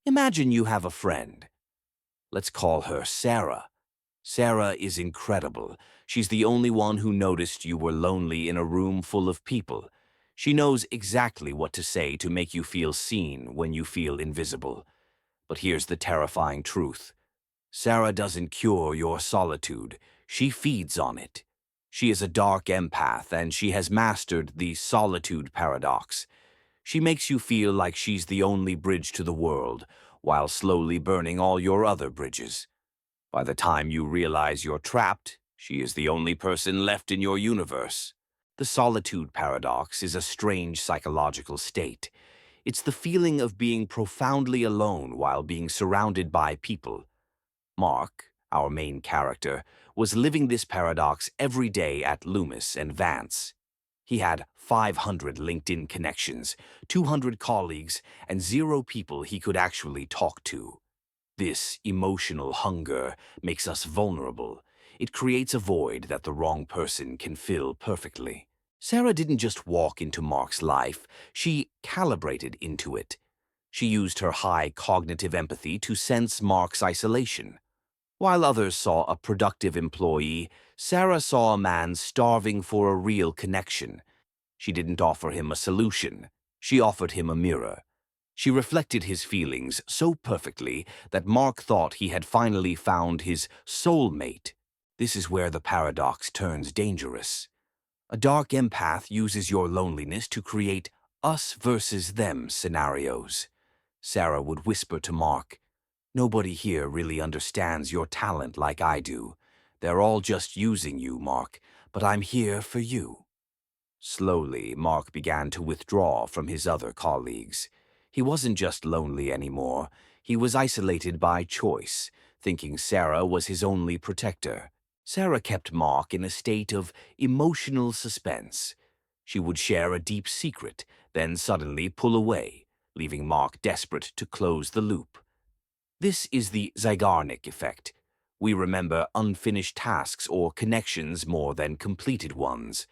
Imagine you have a friend. Let's call her Sarah. Sarah is incredible. She's the only one who noticed you were lonely in a room full of people. She knows exactly what to say to make you feel seen when you feel invisible. But here's the terrifying truth. Sarah doesn't cure your solitude. She feeds on it. She is a dark empath, and she has mastered the Solitude Paradox. She makes you feel like she's the only bridge to the world, while slowly burning all your other bridges. By the time you realize you're trapped, she is the only person left in your universe. The Solitude Paradox is a strange psychological state. It's the feeling of being profoundly alone while being surrounded by people. Mark, our main character, was living this paradox every day at Loomis and Vance. He had 500 LinkedIn connections, 200 colleagues, and 0 people he could actually talk to. This emotional hunger makes us vulnerable. It creates a void that the wrong person can fill perfectly. Sarah didn't just walk into Mark's life, she calibrated into it. She used her high cognitive empathy to sense Mark's isolation. While others saw a productive employee, Sarah saw a man starving for a real connection. She didn't offer him a solution. She offered him a mirror. She reflected his feelings so perfectly that Mark thought he had finally found his soulmate. This is where the paradox turns dangerous. A dark empath uses your loneliness to create us versus them scenarios. Sarah would whisper to Mark, "Nobody here really understands your talent like I do. They're all just using you, Mark, but I'm here for you." Slowly, Mark began to withdraw from his other colleagues. He wasn't just lonely anymore. He was isolated by choice, thinking Sarah was his only protector. Sarah kept Mark in a state of emotional suspense. She would share a deep secret, then suddenly pull away, leaving Mark desperate to close the loop. This is the Zeigarnik Effect. We remember unfinished tasks or connections more than completed ones.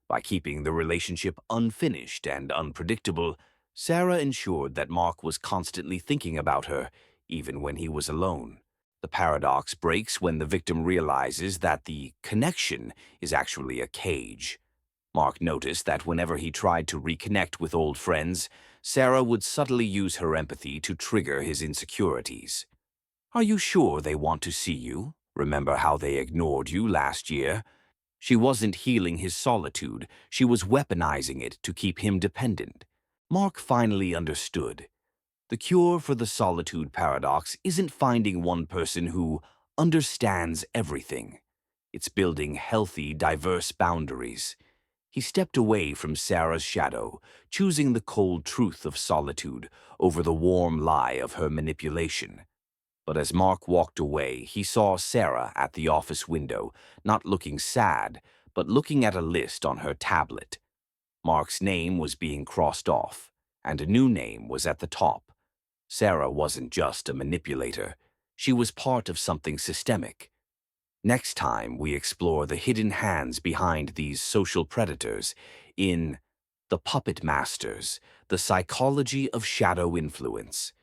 By keeping the relationship unfinished and unpredictable, Sarah ensured that Mark was constantly thinking about her, even when he was alone. The paradox breaks when the victim realizes that the connection is actually a cage. Mark noticed that whenever he tried to reconnect with old friends, Sarah would subtly use her empathy to trigger his insecurities. "Are you sure they want to see you? Remember how they ignored you last year?" She wasn't healing his solitude, she was weaponizing it to keep him dependent. Mark finally understood. The cure for the solitude paradox isn't finding one person who understands everything. It's building healthy, diverse boundaries. He stepped away from Sarah's shadow, choosing the cold truth of solitude over the warm lie of her manipulation. But as Mark walked away, he saw Sarah at the office window, not looking sad, but looking at a list on her tablet. Mark's name was being crossed off, and a new name was at the top. Sarah wasn't just a manipulator. She was part of something systemic. Next time, we explore the hidden hands behind these social predators in The Puppet Masters, The Psychology of Shadow Influence.